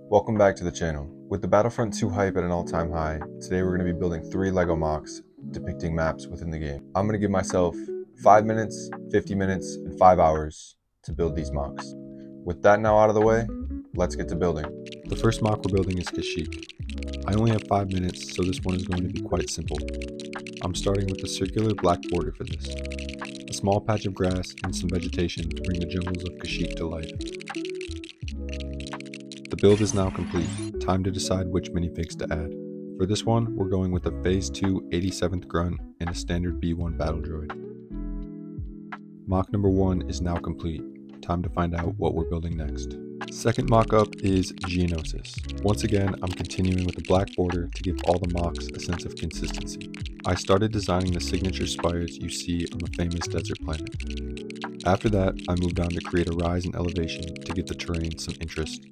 Welcome back to the channel. With the Battlefront 2 hype at an all-time high, today we're going to be building 3 Lego Mocs depicting maps within the game. I'm going to give myself 5 minutes, 50 minutes, and 5 hours to build these Mocs. With that now out of the way, let's get to building. The first Moc we're building is Kashik. I only have 5 minutes, so this one is going to be quite simple. I'm starting with a circular black border for this. A small patch of grass and some vegetation to bring the jungles of Kashik to life. The build is now complete. Time to decide which minifigs to add. For this one, we're going with a Phase 2 87th Grunt and a standard B1 Battle Droid. Mock number 1 is now complete. Time to find out what we're building next. Second mock-up is Geonosis. Once again, I'm continuing with the black border to give all the Mocs a sense of consistency. I started designing the signature spires you see on the famous desert planet. After that, I moved on to create a rise in elevation to give the terrain some interest.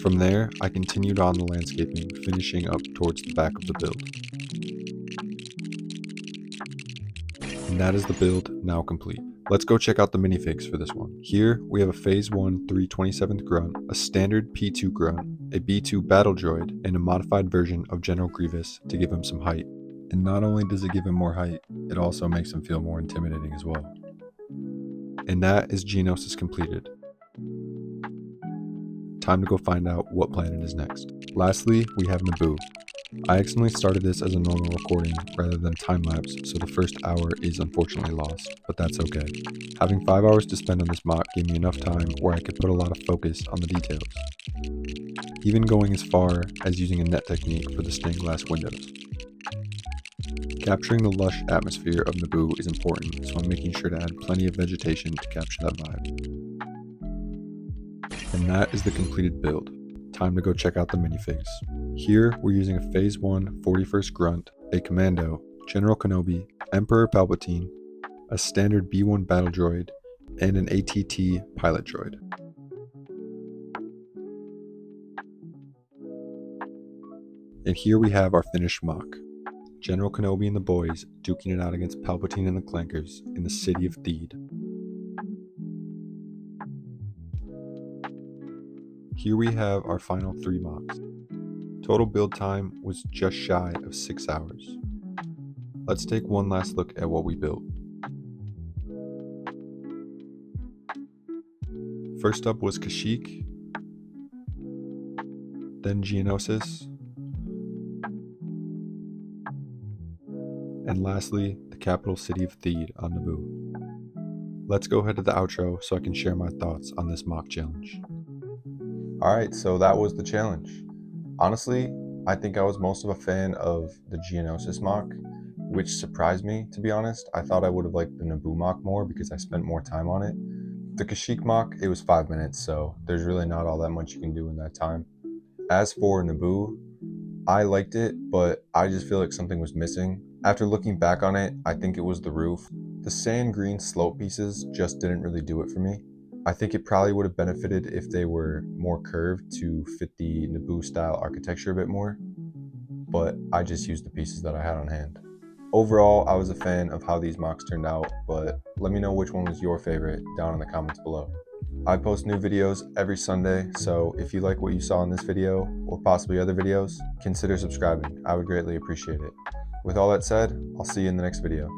From there, I continued on the landscaping, finishing up towards the back of the build. And that is the build now complete. Let's go check out the minifigs for this one. Here, we have a Phase 1 327th Grunt, a standard P2 Grunt, a B2 Battle Droid, and a modified version of General Grievous to give him some height. And not only does it give him more height, it also makes him feel more intimidating as well. And that is Geonosis completed. Time to go find out what planet is next. Lastly, we have Naboo. I accidentally started this as a normal recording rather than time-lapse, so the first hour is unfortunately lost, but that's okay. Having 5 hours to spend on this mock gave me enough time where I could put a lot of focus on the details. Even going as far as using a net technique for the stained glass windows. Capturing the lush atmosphere of Naboo is important, so I'm making sure to add plenty of vegetation to capture that vibe. And that is the completed build. Time to go check out the minifigs. Here, we're using a Phase 1 41st Grunt, a Commando, General Kenobi, Emperor Palpatine, a standard B1 Battle Droid, and an ATT Pilot Droid. And here we have our finished mock. General Kenobi and the boys duking it out against Palpatine and the Clankers in the city of Theed. Here we have our final 3 Mocs. Total build time was just shy of 6 hours. Let's take one last look at what we built. First up was Kashik, then Geonosis, and lastly, the capital city of Theed on Naboo. Let's go ahead to the outro so I can share my thoughts on this mock challenge. Alright, so that was the challenge. Honestly, I think I was most of a fan of the Geonosis mock, which surprised me, to be honest. I thought I would have liked the Naboo mock more because I spent more time on it. The Kashik mock, it was 5 minutes, so there's really not all that much you can do in that time. As for Naboo, I liked it, but I just feel like something was missing. After looking back on it, I think it was the roof. The sand green slope pieces just didn't really do it for me. I think it probably would have benefited if they were more curved to fit the Naboo style architecture a bit more, but I just used the pieces that I had on hand. Overall, I was a fan of how these mocks turned out, but let me know which one was your favorite down in the comments below. I post new videos every Sunday, so if you like what you saw in this video, or possibly other videos, consider subscribing. I would greatly appreciate it. With all that said, I'll see you in the next video.